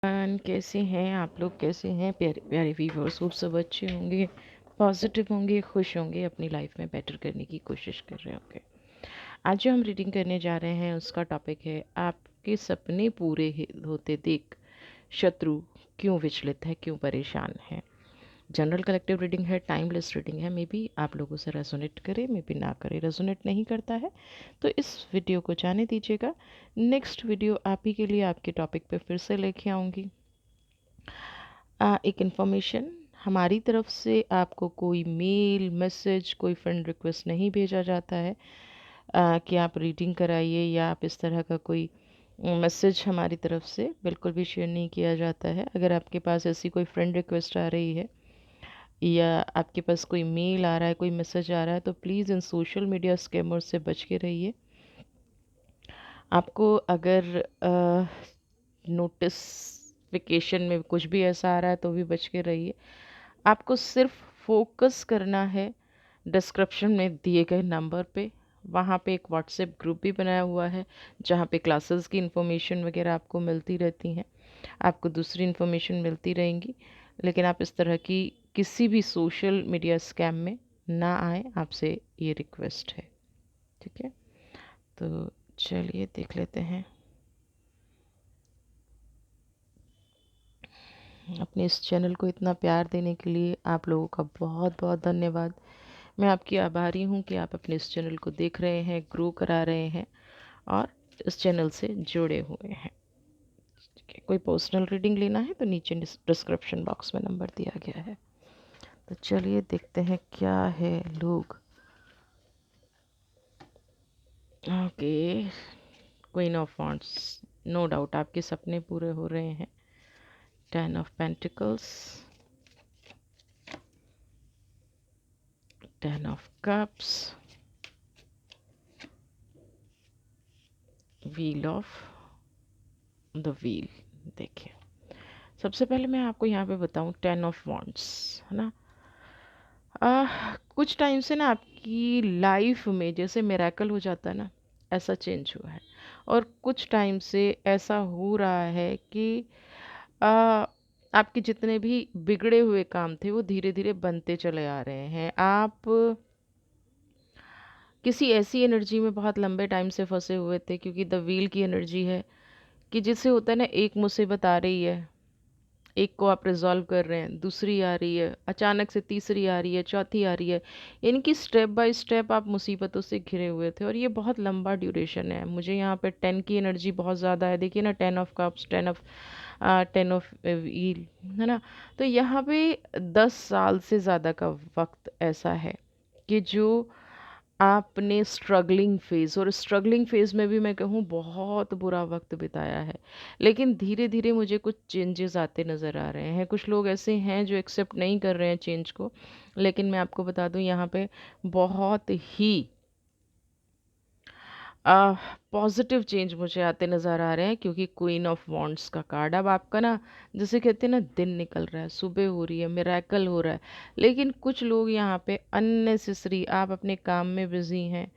कैसे हैं आप लोग? कैसे हैं प्यारे प्यारे व्यूवर्स? होप सब अच्छे होंगे, पॉजिटिव होंगे, खुश होंगे, अपनी लाइफ में बेटर करने की कोशिश कर रहे होंगे। आज जो हम रीडिंग करने जा रहे हैं उसका टॉपिक है, आपके सपने पूरे होते देख शत्रु क्यों विचलित है, क्यों परेशान है। जनरल कलेक्टिव रीडिंग है, टाइमलेस रीडिंग है। मे बी आप लोगों से रेजोनेट करे, मे बी ना करे। रेजोनेट नहीं करता है तो इस वीडियो को जाने दीजिएगा। नेक्स्ट वीडियो आप ही के लिए आपके टॉपिक पे फिर से लेके आऊँगी। एक इन्फॉर्मेशन, हमारी तरफ से आपको कोई मेल मैसेज, कोई फ्रेंड रिक्वेस्ट नहीं भेजा जाता है कि आप रीडिंग कराइए, या आप इस तरह का कोई मैसेज हमारी तरफ से बिल्कुल भी शेयर नहीं किया जाता है। अगर आपके पास ऐसी कोई फ्रेंड रिक्वेस्ट आ रही है या आपके पास कोई मेल आ रहा है, कोई मैसेज आ रहा है, तो please in social media scammer से बच के रहिए। आपको अगर नोटिफिकेशन में कुछ भी ऐसा आ रहा है तो भी बच के रहिए। आपको सिर्फ फोकस करना है डिस्क्रिप्शन में दिए गए नंबर पे। वहाँ पे एक व्हाट्सएप ग्रुप भी बनाया हुआ है जहाँ पे क्लासेस की इन्फॉर्मेशन वगैरह आपको मिलती रहती हैं, आपको दूसरी इन्फॉर्मेशन मिलती रहेंगी। लेकिन आप इस तरह की किसी भी सोशल मीडिया स्कैम में ना आए, आपसे ये रिक्वेस्ट है। ठीक है, तो चलिए देख लेते हैं। अपने इस चैनल को इतना प्यार देने के लिए आप लोगों का बहुत बहुत धन्यवाद। मैं आपकी आभारी हूँ कि आप अपने इस चैनल को देख रहे हैं, ग्रो करा रहे हैं और इस चैनल से जुड़े हुए हैं। ठीक है, कोई पर्सनल रीडिंग लेना है तो नीचे डिस्क्रिप्शन बॉक्स में नंबर दिया गया है। तो चलिए देखते हैं क्या है लोग। Okay, queen of wands, no doubt आपके सपने पूरे हो रहे हैं। 10 of pentacles, 10 of cups, wheel of the wheel. देखिए, सबसे पहले मैं आपको यहाँ पे बताऊँ 10 ऑफ वॉन्ड्स, है ना। कुछ टाइम से ना आपकी लाइफ में जैसे मिरेकल हो जाता है ना, ऐसा चेंज हुआ है। और कुछ टाइम से ऐसा हो रहा है कि आ, आपके जितने भी बिगड़े हुए काम थे वो धीरे धीरे बनते चले आ रहे हैं। आप किसी ऐसी एनर्जी में बहुत लंबे टाइम से फंसे हुए थे, क्योंकि द व्हील की एनर्जी है कि जिससे होता है ना, एक मुसीबत आ रही है, एक को आप रिजॉल्व कर रहे हैं, दूसरी आ रही है, अचानक से तीसरी आ रही है, चौथी आ रही है। यानी कि स्टेप बाय स्टेप आप मुसीबतों से घिरे हुए थे और ये बहुत लंबा ड्यूरेशन है। मुझे यहाँ पे 10 की एनर्जी बहुत ज़्यादा है। देखिए ना, 10 ऑफ कप्स, 10 ऑफ व्हील, है ना। तो यहाँ पे 10 साल से ज़्यादा का वक्त ऐसा है कि जो आपने स्ट्रगलिंग फेज़, और स्ट्रगलिंग फेज़ में भी मैं कहूँ बहुत बुरा वक्त बिताया है। लेकिन धीरे धीरे मुझे कुछ चेंजेस आते नज़र आ रहे हैं। कुछ लोग ऐसे हैं जो एक्सेप्ट नहीं कर रहे हैं चेंज को, लेकिन मैं आपको बता दूं यहाँ पे बहुत ही पॉजिटिव चेंज मुझे आते नज़र आ रहे हैं, क्योंकि क्वीन ऑफ वॉन्ड्स का कार्ड अब आपका ना, जैसे कहते हैं ना, दिन निकल रहा है, सुबह हो रही है, मिरेकल हो रहा है। लेकिन कुछ लोग यहाँ पे अननेसेसरी, आप अपने काम में बिजी हैं,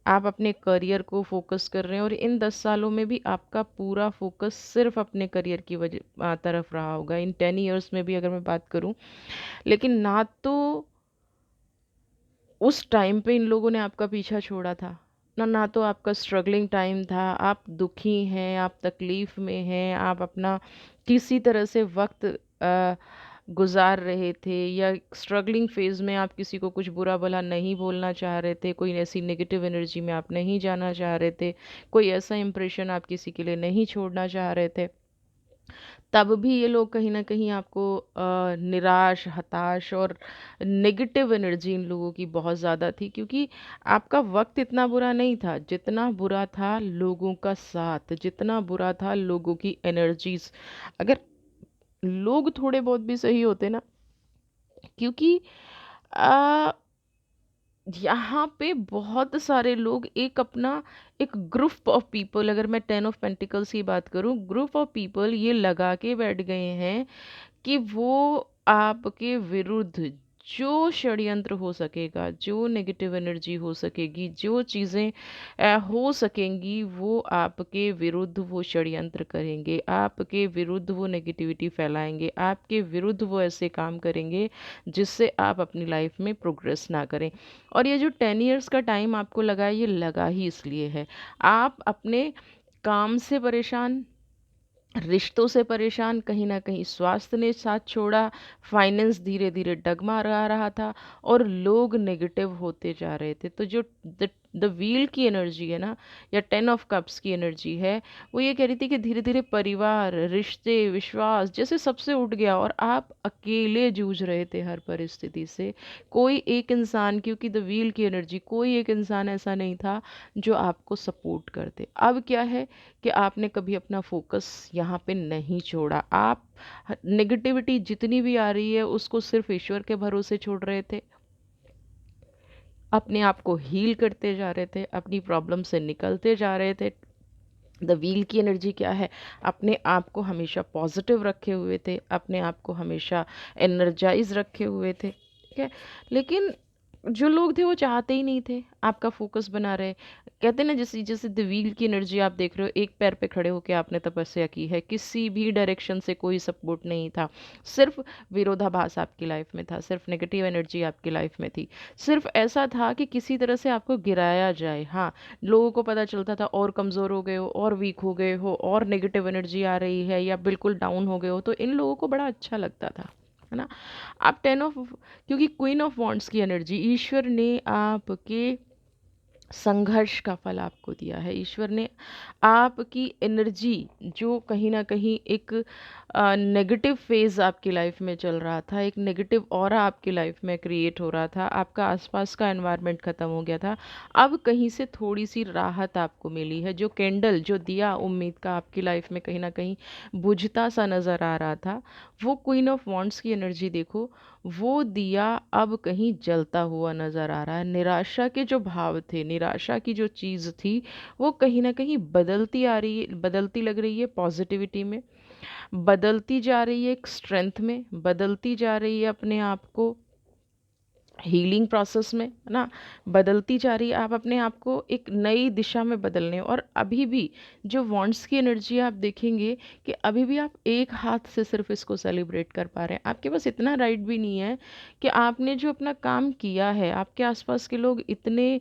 आप अपने करियर को फोकस कर रहे हैं, और इन 10 सालों में भी आपका पूरा फोकस सिर्फ अपने करियर की वजह तरफ रहा होगा। इन 10 ईयर्स में भी अगर मैं बात करूं, लेकिन ना तो उस टाइम पे इन लोगों ने आपका पीछा छोड़ा था, ना ना तो आपका स्ट्रगलिंग टाइम था। आप दुखी हैं, आप तकलीफ़ में हैं, आप अपना किसी तरह से वक्त गुजार रहे थे, या स्ट्रगलिंग फेज़ में आप किसी को कुछ बुरा भला नहीं बोलना चाह रहे थे, कोई ऐसी नेगेटिव एनर्जी में आप नहीं जाना चाह रहे थे, कोई ऐसा इंप्रेशन आप किसी के लिए नहीं छोड़ना चाह रहे थे। तब भी ये लोग कहीं न कहीं आपको निराश, हताश और नेगेटिव एनर्जी इन लोगों की बहुत ज़्यादा थी, क्योंकि आपका वक़्त इतना बुरा नहीं था, जितना बुरा था लोगों का साथ, जितना बुरा था लोगों की एनर्जीज़। अगर लोग थोड़े बहुत भी सही होते ना, क्योंकि अ, यहाँ पे बहुत सारे लोग एक अपना, एक ग्रुप ऑफ पीपल, अगर मैं 10 ऑफ पेंटिकल्स की बात करूँ, ग्रुप ऑफ पीपल ये लगा के बैठ गए हैं कि वो आपके विरुद्ध जो षड्यंत्र हो सकेगा, जो नेगेटिव एनर्जी हो सकेगी, जो चीज़ें हो सकेंगी, वो आपके विरुद्ध वो षड्यंत्र करेंगे, आपके विरुद्ध वो नेगेटिविटी फैलाएंगे, आपके विरुद्ध वो ऐसे काम करेंगे जिससे आप अपनी लाइफ में प्रोग्रेस ना करें। और ये जो 10 इयर्स का टाइम आपको लगा है, ये लगा ही इसलिए है, आप अपने काम से परेशान, रिश्तों से परेशान, कहीं न कहीं स्वास्थ्य ने साथ छोड़ा, फाइनेंस धीरे-धीरे डगमगा रहा था और लोग नेगेटिव होते जा रहे थे। तो जो द व्हील की एनर्जी है ना, या 10 ऑफ कप्स की एनर्जी है, वो ये कह रही थी कि धीरे-धीरे परिवार, रिश्ते, विश्वास जैसे सबसे उठ गया और आप अकेले जूझ रहे थे हर परिस्थिति से। कोई एक इंसान, क्योंकि द व्हील की एनर्जी, कोई एक इंसान ऐसा नहीं था जो आपको सपोर्ट कर दे। अब क्या है कि आपने कभी अपना फोकस यहाँ पे नहीं छोड़ा। आप नेगेटिविटी जितनी भी आ रही है उसको सिर्फ ईश्वर के भरोसे छोड़ रहे थे, अपने आप को हील करते जा रहे थे, अपनी प्रॉब्लम से निकलते जा रहे थे। द व्हील की एनर्जी क्या है, अपने आप को हमेशा पॉजिटिव रखे हुए थे, अपने आप को हमेशा एनर्जाइज रखे हुए थे, ठीक है। लेकिन जो लोग थे वो चाहते ही नहीं थे आपका फोकस बना रहे। कहते हैं ना, जैसे जैसे द व्हील की एनर्जी आप देख रहे हो, एक पैर पे खड़े होकर आपने तपस्या की है, किसी भी डायरेक्शन से कोई सपोर्ट नहीं था, सिर्फ विरोधाभास आपकी लाइफ में था, सिर्फ नेगेटिव एनर्जी आपकी लाइफ में थी, सिर्फ ऐसा था कि किसी तरह से आपको गिराया जाए। हाँ, लोगों को पता चलता था और कमज़ोर हो गए हो, और वीक हो गए हो, और नेगेटिव एनर्जी आ रही है, या बिल्कुल डाउन हो गए हो, तो इन लोगों को बड़ा अच्छा लगता था, है ना। आप 10 ऑफ, क्योंकि क्वीन ऑफ वॉन्ड्स की एनर्जी, ईश्वर ने आपके संघर्ष का फल आपको दिया है, ईश्वर ने आपकी एनर्जी, जो कहीं ना कहीं एक नेगेटिव फेज आपकी लाइफ में चल रहा था, एक नेगेटिव ऑरा आपकी लाइफ में क्रिएट हो रहा था, आपका आसपास का एनवायरनमेंट ख़त्म हो गया था, अब कहीं से थोड़ी सी राहत आपको मिली है। जो कैंडल, जो दिया उम्मीद का आपकी लाइफ में कहीं ना कहीं बुझता सा नज़र आ रहा था, वो क्वीन ऑफ वॉन्ड्स की एनर्जी देखो, वो दिया अब कहीं जलता हुआ नज़र आ रहा है। निराशा के जो भाव थे, निराशा की जो चीज़ थी, वो कहीं ना कहीं बदलती आ रही है, बदलती लग रही है पॉजिटिविटी में, बदलती जा रही है एक स्ट्रेंथ में, बदलती जा रही है अपने आप को हीलिंग प्रोसेस में, है ना, बदलती जा रही है। आप अपने आप को एक नई दिशा में बदलने, और अभी भी जो वॉन्ट्स की एनर्जी आप देखेंगे कि अभी भी आप एक हाथ से सिर्फ इसको सेलिब्रेट कर पा रहे हैं, आपके पास इतना राइट भी नहीं है कि आपने जो अपना काम किया है, आपके आसपास के लोग इतने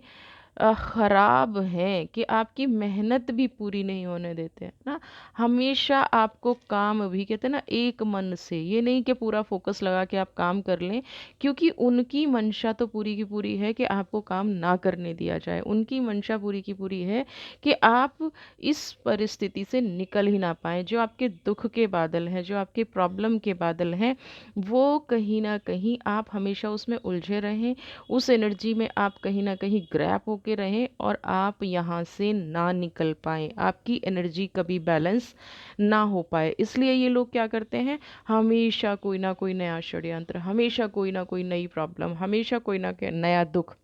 ख़राब हैं कि आपकी मेहनत भी पूरी नहीं होने देते हैं ना। हमेशा आपको काम भी, कहते हैं ना, एक मन से, ये नहीं कि पूरा फोकस लगा के आप काम कर लें, क्योंकि उनकी मंशा तो पूरी की पूरी है कि आपको काम ना करने दिया जाए, उनकी मंशा पूरी की पूरी है कि आप इस परिस्थिति से निकल ही ना पाएँ। जो आपके दुख के बादल हैं, जो आपके प्रॉब्लम के बादल हैं, वो कहीं ना कहीं आप हमेशा उसमें उलझे रहें, उस एनर्जी में आप कहीं ना कहीं ग्रैप होके रहें और आप यहाँ से ना निकल पाएँ, आपकी एनर्जी कभी बैलेंस ना हो पाए। इसलिए ये लोग क्या करते हैं, हमेशा कोई ना कोई नया षड्यंत्र, हमेशा कोई ना कोई नई प्रॉब्लम, हमेशा कोई ना कोई नया दुख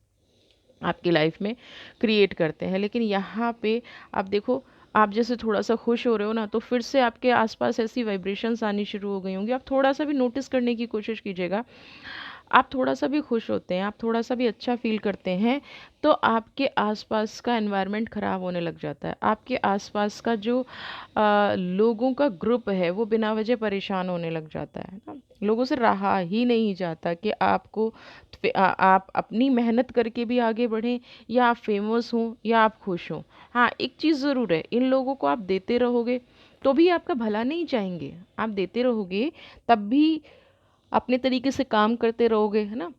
आपकी लाइफ में क्रिएट करते हैं। लेकिन यहाँ पे आप देखो, आप जैसे थोड़ा सा खुश हो रहे हो ना, तो फिर से आपके आसपास ऐसी वाइब्रेशंस आनी शुरू हो गई होंगी। आप थोड़ा सा भी नोटिस करने की कोशिश कीजिएगा, आप थोड़ा सा भी खुश होते हैं, आप थोड़ा सा भी अच्छा फील करते हैं, तो आपके आसपास का एनवायरनमेंट ख़राब होने लग जाता है। आपके आसपास का जो लोगों का ग्रुप है, वो बिना वजह परेशान होने लग जाता है ना। लोगों से रहा ही नहीं जाता कि आपको आप अपनी मेहनत करके भी आगे बढ़ें, या आप फेमस हों, या आप खुश हों। हाँ, एक चीज़ ज़रूर है, इन लोगों को आप देते रहोगे तो भी आपका भला नहीं चाहेंगे, आप देते रहोगे तब भी अपने तरीके से काम करते रहोगे, है ना,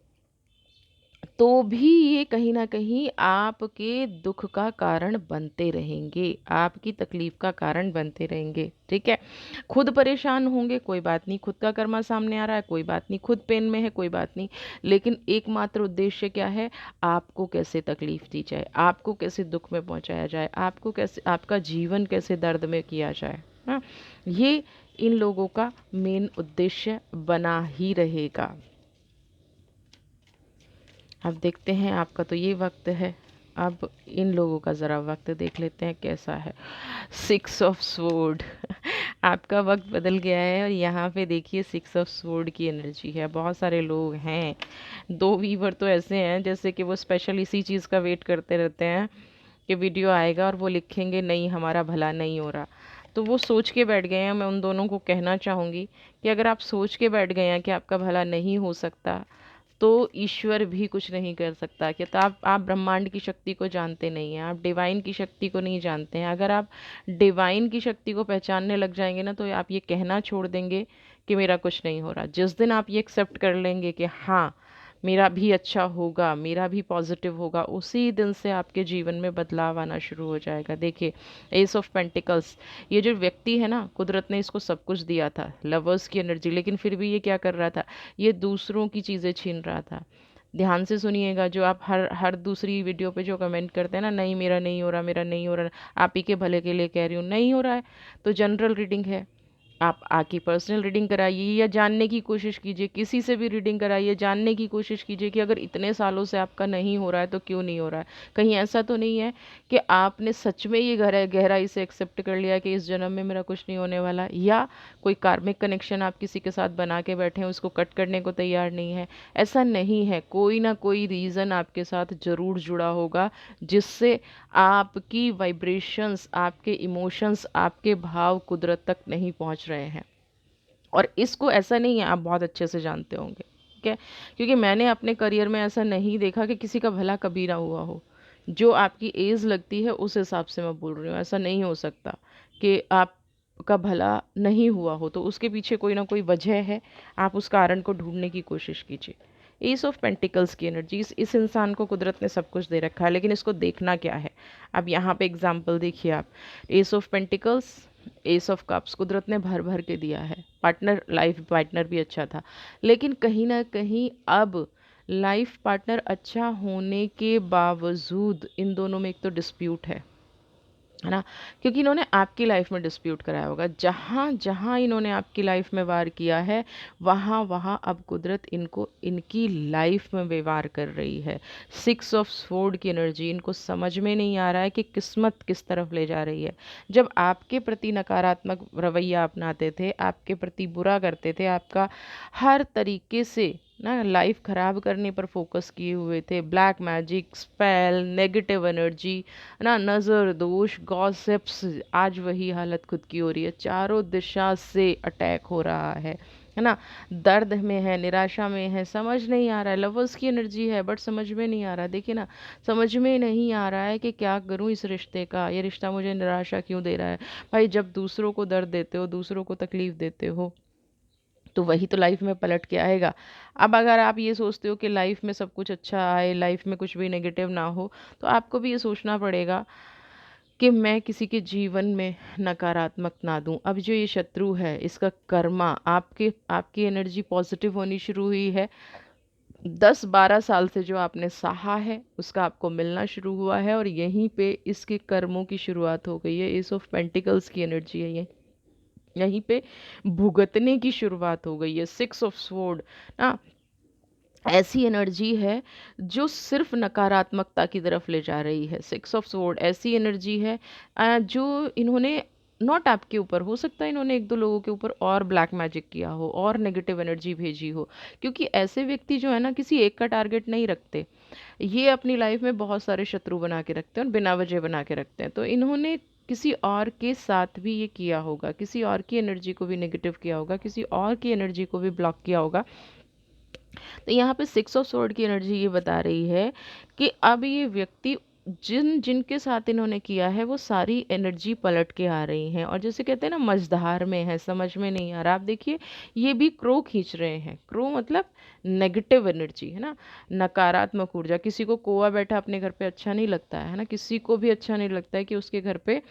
तो भी ये कहीं ना कहीं आपके दुख का कारण बनते रहेंगे, आपकी तकलीफ का कारण बनते रहेंगे, ठीक है। खुद परेशान होंगे, कोई बात नहीं, खुद का कर्मा सामने आ रहा है, कोई बात नहीं, खुद पेन में है, कोई बात नहीं, लेकिन एकमात्र उद्देश्य क्या है, आपको कैसे तकलीफ दी जाए, आपको कैसे दुख में पहुंचाया जाए, आपको कैसे, आपका जीवन कैसे दर्द में किया जाए, हाँ, ये इन लोगों का मेन उद्देश्य बना ही रहेगा। अब देखते हैं, आपका तो ये वक्त है, अब इन लोगों का ज़रा वक्त देख लेते हैं कैसा है। 6 ऑफ स्वॉर्ड आपका वक्त बदल गया है और यहाँ पे देखिए 6 ऑफ स्वॉर्ड की एनर्जी है। बहुत सारे लोग हैं, 2 वीवर तो ऐसे हैं जैसे कि वो स्पेशल इसी चीज़ का वेट करते रहते हैं कि वीडियो आएगा और वो लिखेंगे नहीं हमारा भला नहीं हो रहा। तो वो सोच के बैठ गए हैं। मैं उन दोनों को कहना चाहूँगी कि अगर आप सोच के बैठ गए हैं कि आपका भला नहीं हो सकता, तो ईश्वर भी कुछ नहीं कर सकता। कि तो आप ब्रह्मांड की शक्ति को जानते नहीं हैं, आप डिवाइन की शक्ति को नहीं जानते हैं। अगर आप डिवाइन की शक्ति को पहचानने लग जाएंगे ना, तो आप ये कहना छोड़ देंगे कि मेरा कुछ नहीं हो रहा। जिस दिन आप ये एक्सेप्ट कर लेंगे कि हाँ मेरा भी अच्छा होगा, मेरा भी पॉजिटिव होगा, उसी दिन से आपके जीवन में बदलाव आना शुरू हो जाएगा। देखिए एस ऑफ पेंटिकल्स, ये जो व्यक्ति है ना, कुदरत ने इसको सब कुछ दिया था, लवर्स की एनर्जी, लेकिन फिर भी ये क्या कर रहा था, ये दूसरों की चीज़ें छीन रहा था। ध्यान से सुनिएगा, जो आप हर हर दूसरी वीडियो पे जो कमेंट करते हैं ना, नहीं मेरा नहीं हो रहा, मेरा नहीं हो रहा, आप ही के भले के लिए कह रही हूँ, नहीं हो रहा है तो जनरल रीडिंग है। आप आके पर्सनल रीडिंग कराइए या जानने की कोशिश कीजिए, किसी से भी रीडिंग कराइए, जानने की कोशिश कीजिए कि अगर इतने सालों से आपका नहीं हो रहा है तो क्यों नहीं हो रहा है। कहीं ऐसा तो नहीं है कि आपने सच में ये गहराई से एक्सेप्ट कर लिया कि इस जन्म में मेरा कुछ नहीं होने वाला, या कोई कार्मिक कनेक्शन आप किसी के साथ बना के बैठे हैं, उसको कट करने को तैयार नहीं है। ऐसा नहीं है, कोई ना कोई रीज़न आपके साथ ज़रूर जुड़ा होगा जिससे आपकी वाइब्रेशंस, आपके इमोशंस, आपके भाव कुदरत तक नहीं पहुंच रहे हैं। और इसको ऐसा नहीं है, आप बहुत अच्छे से जानते होंगे, ठीक है, क्योंकि मैंने अपने करियर में ऐसा नहीं देखा कि किसी का भला कभी ना हुआ हो। जो आपकी एज लगती है उस हिसाब से मैं बोल रही हूँ। ऐसा नहीं हो सकता कि आपका भला नहीं हुआ हो, तो उसके पीछे कोई ना कोई वजह है। आप उस कारण को ढूंढने की कोशिश कीजिए। एस ऑफ पेंटिकल्स की एनर्जी, इस इंसान को कुदरत ने सब कुछ दे रखा है, लेकिन इसको देखना क्या है। अब यहाँ पे एग्जाम्पल देखिए आप, S of pentacles, S of cups, कुदरत ने भर भर के दिया है। पार्टनर, लाइफ पार्टनर भी अच्छा था, लेकिन कहीं ना कहीं अब लाइफ पार्टनर अच्छा होने के बावजूद इन दोनों में एक तो डिस्प्यूट है ना, क्योंकि इन्होंने आपकी लाइफ में डिस्प्यूट कराया होगा। जहाँ जहाँ इन्होंने आपकी लाइफ में वार किया है, वहाँ वहाँ अब कुदरत इनको इनकी लाइफ में व्यवहार कर रही है। 6 ऑफ स्वॉर्ड की एनर्जी, इनको समझ में नहीं आ रहा है कि किस्मत किस तरफ ले जा रही है। जब आपके प्रति नकारात्मक रवैया अपनाते थे, आपके प्रति बुरा करते थे, आपका हर तरीके से ना लाइफ खराब करने पर फोकस किए हुए थे, black magic, spell, negative energy, ना नज़र दोष, गॉसिप्स, आज वही हालत खुद की हो रही है। चारों दिशा से अटैक हो रहा है ना। दर्द में है, निराशा में है, समझ नहीं आ रहा है। लवर्स की एनर्जी है बट समझ में नहीं आ रहा। देखिए ना, समझ में नहीं आ रहा है कि क्या करूं इस रिश्ते का, ये रिश्ता मुझे निराशा क्यों दे रहा है। भाई जब दूसरों को दर्द देते हो, दूसरों को तकलीफ देते हो, तो वही तो लाइफ में पलट के आएगा। अब अगर आप ये सोचते हो कि लाइफ में सब कुछ अच्छा आए, लाइफ में कुछ भी नेगेटिव ना हो, तो आपको भी ये सोचना पड़ेगा कि मैं किसी के जीवन में नकारात्मक ना दूं। अब जो ये शत्रु है, इसका कर्मा, आपके आपकी एनर्जी पॉजिटिव होनी शुरू हुई है, 10-12 साल से जो आपने सहा है उसका आपको मिलना शुरू हुआ है, और यहीं पे इसके कर्मों की शुरुआत हो गई है। एस ऑफ पेंटिकल्स की एनर्जी है ये, यहीं पे भुगतने की शुरुआत हो गई है। 6 ऑफ स्वॉर्ड ना, ऐसी एनर्जी है जो सिर्फ नकारात्मकता की तरफ ले जा रही है। 6 ऑफ स्वॉर्ड ऐसी एनर्जी है जो इन्होंने, नॉट आपके ऊपर, हो सकता है इन्होंने 1-2 लोगों के ऊपर और ब्लैक मैजिक किया हो और नेगेटिव एनर्जी भेजी हो, क्योंकि ऐसे व्यक्ति जो है ना, किसी एक का टारगेट नहीं रखते। ये अपनी लाइफ में बहुत सारे शत्रु बना के रखते हैं और बिना वजह बना के रखते हैं। तो इन्होंने किसी और के साथ भी ये किया होगा, किसी और की एनर्जी को भी नेगेटिव किया होगा, किसी और की एनर्जी को भी ब्लॉक किया होगा। तो यहाँ पे 6 ऑफ स्वॉर्ड की एनर्जी ये बता रही है कि अब ये व्यक्ति, जिन जिनके साथ इन्होंने किया है, वो सारी एनर्जी पलट के आ रही हैं, और जैसे कहते हैं ना, मझधार में है, समझ में नहीं आ रहा। आप देखिए, ये भी क्रो खींच रहे हैं। क्रो मतलब नेगेटिव एनर्जी है ना, नकारात्मक ऊर्जा। किसी को कौवा बैठा अपने घर पे अच्छा नहीं लगता है ना, किसी को भी अच्छा नहीं लगता है कि उसके घर पे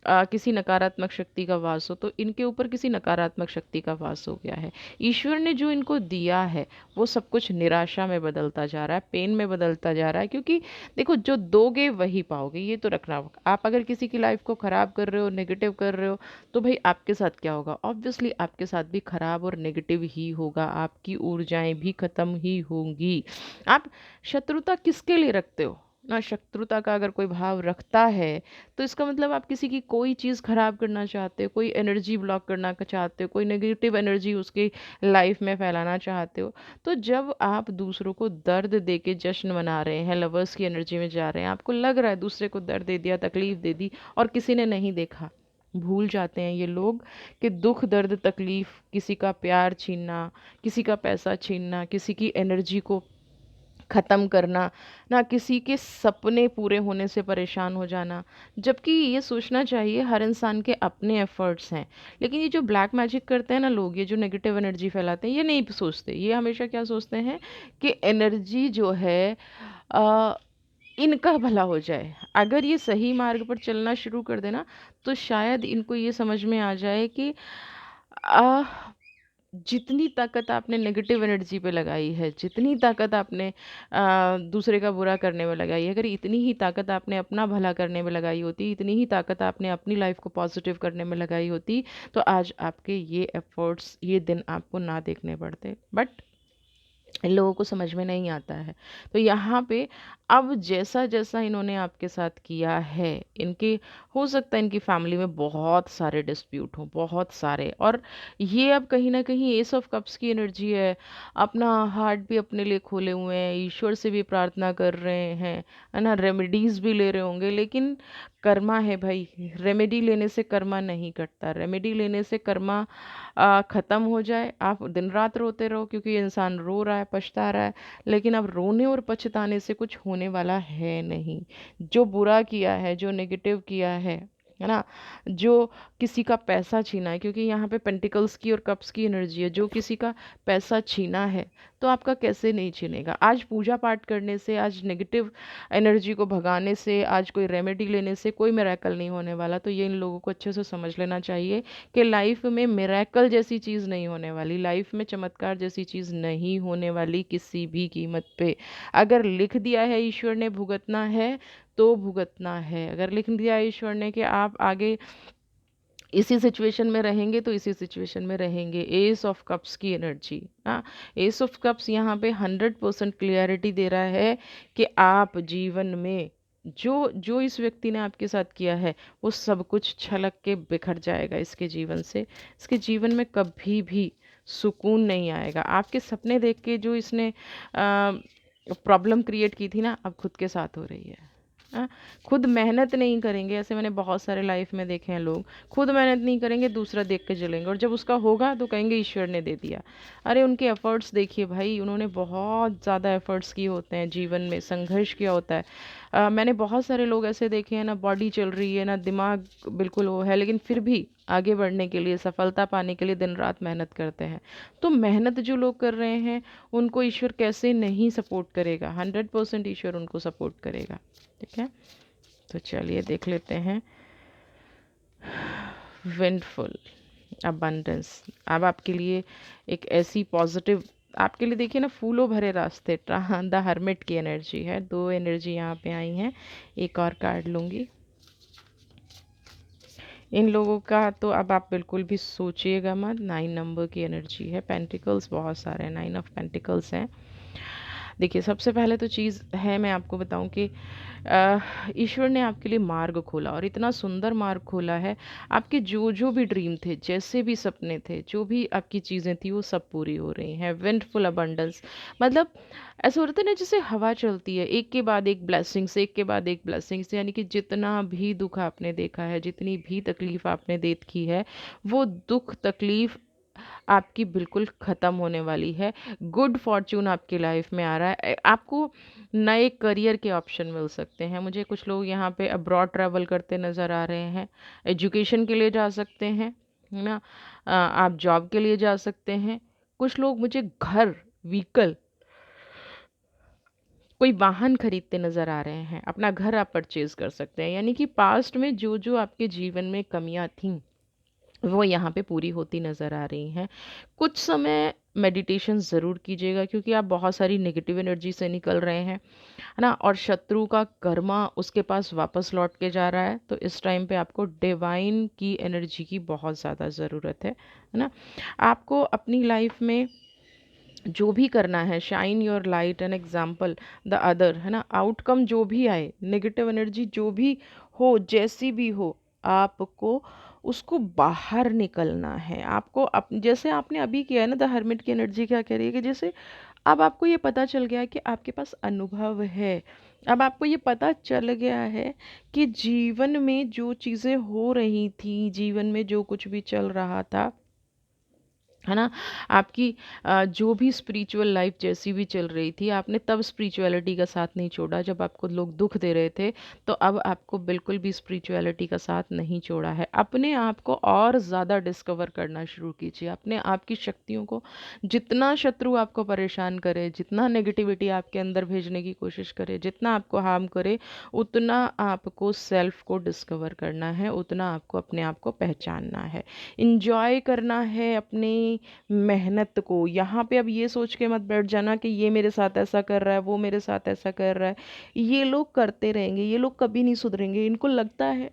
किसी नकारात्मक शक्ति का वास हो। तो इनके ऊपर किसी नकारात्मक शक्ति का वास हो गया है। ईश्वर ने जो इनको दिया है वो सब कुछ निराशा में बदलता जा रहा है, पेन में बदलता जा रहा है, क्योंकि देखो, जो दोगे वही पाओगे, ये तो रखना होगा। आप अगर किसी की लाइफ को ख़राब कर रहे हो, नेगेटिव कर रहे हो, तो भाई आपके साथ क्या होगा? ऑब्वियसली आपके साथ भी खराब और नेगेटिव ही होगा, आपकी ऊर्जाएं भी ख़त्म ही होंगी। आप शत्रुता किसके लिए रखते हो? ना शत्रुता का अगर कोई भाव रखता है, तो इसका मतलब आप किसी की कोई चीज़ खराब करना चाहते हो, कोई एनर्जी ब्लॉक करना चाहते हो, कोई नेगेटिव एनर्जी उसकी लाइफ में फैलाना चाहते हो। तो जब आप दूसरों को दर्द दे के जश्न मना रहे हैं, लवर्स की एनर्जी में जा रहे हैं, आपको लग रहा है दूसरे को दर्द दे दिया, तकलीफ दे दी और किसी ने नहीं देखा। भूल जाते हैं ये लोग कि दुख दर्द तकलीफ, किसी का प्यार छीनना, किसी का पैसा छीनना, किसी की एनर्जी को ख़त्म करना, ना किसी के सपने पूरे होने से परेशान हो जाना। जबकि ये सोचना चाहिए हर इंसान के अपने एफ़र्ट्स हैं। लेकिन ये जो ब्लैक मैजिक करते हैं ना लोग, ये जो नेगेटिव एनर्जी फैलाते हैं, ये नहीं सोचते। ये हमेशा क्या सोचते हैं कि एनर्जी जो है अ, इनका भला हो जाए। अगर ये सही मार्ग पर चलना शुरू कर दें ना, तो शायद इनको ये समझ में आ जाए कि अ, जितनी ताकत आपने नेगेटिव एनर्जी पे लगाई है, जितनी ताकत आपने दूसरे का बुरा करने में लगाई है, अगर इतनी ही ताकत आपने अपना भला करने में लगाई होती, इतनी ही ताकत आपने अपनी लाइफ को पॉजिटिव करने में लगाई होती, तो आज आपके ये एफर्ट्स, ये दिन आपको ना देखने पड़ते। बट इन लोगों को समझ में नहीं आता है। तो यहाँ पे अब जैसा-जैसा इन्होंने आपके साथ किया है, इनके हो सकता है इनकी फैमिली में बहुत सारे डिस्प्यूट हों, बहुत सारे, और ये अब कहीं न कहीं एस ऑफ कप्स की एनर्जी है। अपना हार्ट भी अपने लिए खोले हुए हैं, ईश्वर से भी प्रार्थना कर रहे हैं, है ना? रेमेडीज़ भी ले रहे होंगे, लेकिन कर्मा है भाई, रेमेडी लेने से कर्मा नहीं कटता। रेमेडी लेने से कर्मा ख़त्म हो जाए, आप दिन रात रोते रहो, क्योंकि ये इंसान रो रहा है, पछता रहा है, लेकिन अब रोने और पछताने से कुछ होने वाला है नहीं। जो बुरा किया है, जो नेगेटिव किया है ना? जो किसी का पैसा छीना है, क्योंकि यहाँ पे पेंटिकल्स की और कप्स की एनर्जी है, जो किसी का पैसा छीना है, तो आपका कैसे नहीं छीनेगा? आज पूजा पाठ करने से, आज नेगेटिव एनर्जी को भगाने से, आज कोई रेमेडी लेने से कोई मिरेकल नहीं होने वाला। तो ये इन लोगों को अच्छे से समझ लेना चाहिए कि लाइफ में मिरेकल जैसी चीज़ नहीं होने वाली, लाइफ में चमत्कार जैसी चीज़ नहीं होने वाली किसी भी कीमत पे। अगर लिख दिया है ईश्वर ने भुगतना है, तो भुगतना है। अगर लिख दिया है ईश्वर ने कि आप आगे इसी सिचुएशन में रहेंगे, तो इसी सिचुएशन में रहेंगे। एस ऑफ कप्स की एनर्जी, हाँ, एस ऑफ कप्स यहाँ पे 100% क्लियरिटी दे रहा है कि आप जीवन में जो जो इस व्यक्ति ने आपके साथ किया है, वो सब कुछ छलक के बिखर जाएगा इसके जीवन से। इसके जीवन में कभी भी सुकून नहीं आएगा। आपके सपने देख के जो इसने प्रॉब्लम क्रिएट की थी ना, अब खुद के साथ हो रही है। हाँ, खुद मेहनत नहीं करेंगे, ऐसे मैंने बहुत सारे लाइफ में देखे हैं लोग, खुद मेहनत नहीं करेंगे, दूसरा देख के जलेंगे, और जब उसका होगा तो कहेंगे ईश्वर ने दे दिया। अरे उनके एफर्ट्स देखिए भाई, उन्होंने बहुत ज़्यादा एफर्ट्स किए होते हैं, जीवन में संघर्ष किया होता है। मैंने बहुत सारे लोग ऐसे देखे हैं ना, बॉडी चल रही है ना, दिमाग बिल्कुल वो है, लेकिन फिर भी आगे बढ़ने के लिए, सफलता पाने के लिए दिन रात मेहनत करते हैं। तो मेहनत जो लोग कर रहे हैं, उनको ईश्वर कैसे नहीं सपोर्ट करेगा? 100% ईश्वर उनको सपोर्ट करेगा। ठीक है, तो चलिए देख लेते हैं विंडफुल अबंडेंस। अब आपके लिए एक ऐसी पॉजिटिव, आपके लिए देखिए ना, फूलों भरे रास्ते, द हर्मिट की एनर्जी है। दो एनर्जी यहाँ पे आई हैं, एक और कार्ड लूँगी। इन लोगों का तो अब आप बिल्कुल भी सोचिएगा मत। 9 नंबर की एनर्जी है, पेंटिकल्स बहुत सारे हैं, 9 ऑफ पेंटिकल्स हैं। देखिए, सबसे पहले तो चीज़ है, मैं आपको बताऊं कि ईश्वर ने आपके लिए मार्ग खोला, और इतना सुंदर मार्ग खोला है। आपके जो जो भी ड्रीम थे, जैसे भी सपने थे, जो भी आपकी चीज़ें थी, वो सब पूरी हो रही हैं। विंडफुल अबंडेंस मतलब ऐसा होता है ना, जैसे हवा चलती है, एक के बाद एक ब्लेसिंग्स, एक के बाद एक ब्लेसिंग्स, यानी कि जितना भी दुख आपने देखा है, जितनी भी तकलीफ आपने देखी है, वो दुख तकलीफ आपकी बिल्कुल ख़त्म होने वाली है। गुड फॉर्च्यून आपकी लाइफ में आ रहा है। आपको नए करियर के ऑप्शन मिल सकते हैं। मुझे कुछ लोग यहाँ पे अब्रॉड ट्रैवल करते नज़र आ रहे हैं, एजुकेशन के लिए जा सकते हैं, है ना? आप जॉब के लिए जा सकते हैं। कुछ लोग मुझे घर, व्हीकल, कोई वाहन खरीदते नज़र आ रहे हैं। अपना घर आप परचेज़ कर सकते हैं। यानी कि पास्ट में जो जो आपके जीवन में कमियां थीं, वो यहाँ पे पूरी होती नज़र आ रही हैं। कुछ समय मेडिटेशन ज़रूर कीजिएगा, क्योंकि आप बहुत सारी नेगेटिव एनर्जी से निकल रहे हैं, है ना? और शत्रु का कर्मा उसके पास वापस लौट के जा रहा है। तो इस टाइम पे आपको डिवाइन की एनर्जी की बहुत ज़्यादा ज़रूरत है ना? आपको अपनी लाइफ में जो भी करना है, shine your light an example the other, है ना। आउटकम जो भी आए, नेगेटिव एनर्जी जो भी हो, जैसी भी हो, आपको उसको बाहर निकलना है। आपको जैसे आपने अभी किया है ना, द हर्मिट की एनर्जी क्या कह रही है कि जैसे अब आपको ये पता चल गया है कि आपके पास अनुभव है, अब आपको ये पता चल गया है कि जीवन में जो चीज़ें हो रही थी, जीवन में जो कुछ भी चल रहा था, है ना, आपकी जो भी स्पिरिचुअल लाइफ जैसी भी चल रही थी, आपने तब स्पिरिचुअलिटी का साथ नहीं छोड़ा जब आपको लोग दुख दे रहे थे। तो अब आपको बिल्कुल भी स्पिरिचुअलिटी का साथ नहीं छोड़ा है। अपने आप को और ज़्यादा डिस्कवर करना शुरू कीजिए, अपने आप की शक्तियों को। जितना शत्रु आपको परेशान करे, जितना नेगेटिविटी आपके अंदर भेजने की कोशिश करे, जितना आपको हार्म करे, उतना आपको सेल्फ को डिस्कवर करना है, उतना आपको अपने आप को पहचानना है, इंजॉय करना है अपनी मेहनत को। यहाँ पे अब ये सोच के मत बैठ जाना कि ये मेरे साथ ऐसा कर रहा है, वो मेरे साथ ऐसा कर रहा है। ये लोग करते रहेंगे, ये लोग कभी नहीं सुधरेंगे। इनको लगता है,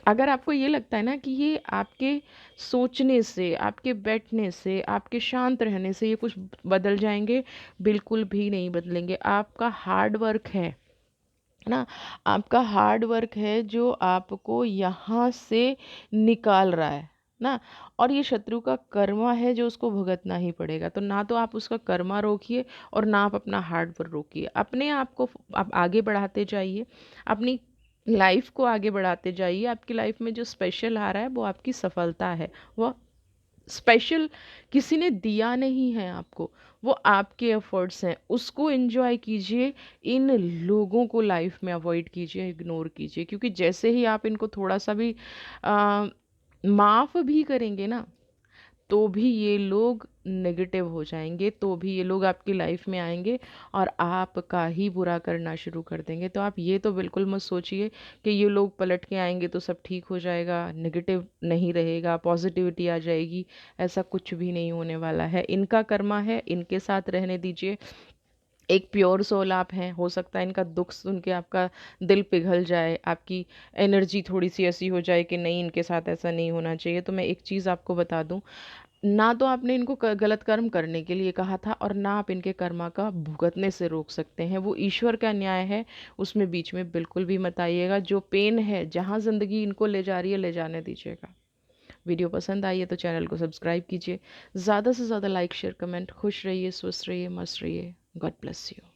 अगर आपको ये लगता है ना कि ये आपके सोचने से, आपके बैठने से, आपके शांत रहने से ये कुछ बदल जाएंगे, बिल्कुल भी नहीं बदलेंगे। आपका हार्ड वर्क है ना, आपका हार्ड वर्क है जो आपको यहाँ से निकाल रहा है ना। और ये शत्रु का कर्मा है जो उसको भुगतना ही पड़ेगा। तो ना तो आप उसका कर्मा रोकिए और ना आप अपना हार्ड वर्क रोकिए। अपने आप को आप आगे बढ़ाते जाइए, अपनी लाइफ को आगे बढ़ाते जाइए। आपकी लाइफ में जो स्पेशल आ रहा है वो आपकी सफलता है। वो स्पेशल किसी ने दिया नहीं है आपको, वो आपके एफर्ट्स हैं। उसको एंजॉय कीजिए, इन लोगों को लाइफ में अवॉइड कीजिए, इग्नोर कीजिए। क्योंकि जैसे ही आप इनको थोड़ा सा भी माफ़ भी करेंगे ना, तो भी ये लोग नेगेटिव हो जाएंगे, तो भी ये लोग आपकी लाइफ में आएंगे और आपका ही बुरा करना शुरू कर देंगे। तो आप ये तो बिल्कुल मत सोचिए कि ये लोग पलट के आएंगे तो सब ठीक हो जाएगा, नेगेटिव नहीं रहेगा, पॉजिटिविटी आ जाएगी। ऐसा कुछ भी नहीं होने वाला है। इनका कर्मा है, इनके साथ रहने दीजिए। एक प्योर सोल आप हैं, हो सकता है इनका दुख सुन के आपका दिल पिघल जाए, आपकी एनर्जी थोड़ी सी ऐसी हो जाए कि नहीं, इनके साथ ऐसा नहीं होना चाहिए। तो मैं एक चीज़ आपको बता दूं, ना तो आपने इनको गलत कर्म करने के लिए कहा था और ना आप इनके कर्मा का भुगतने से रोक सकते हैं। वो ईश्वर का न्याय है, उसमें बीच में बिल्कुल भी मत आइएगा। जो पेन है, जहाँ ज़िंदगी इनको ले जा रही है, ले जाने दीजिएगा। वीडियो पसंद आई है तो चैनल को सब्सक्राइब कीजिए। ज़्यादा से ज़्यादा लाइक शेयर कमेंट। खुश रहिए, स्वस्थ रहिए, मस्त रहिए। God bless you.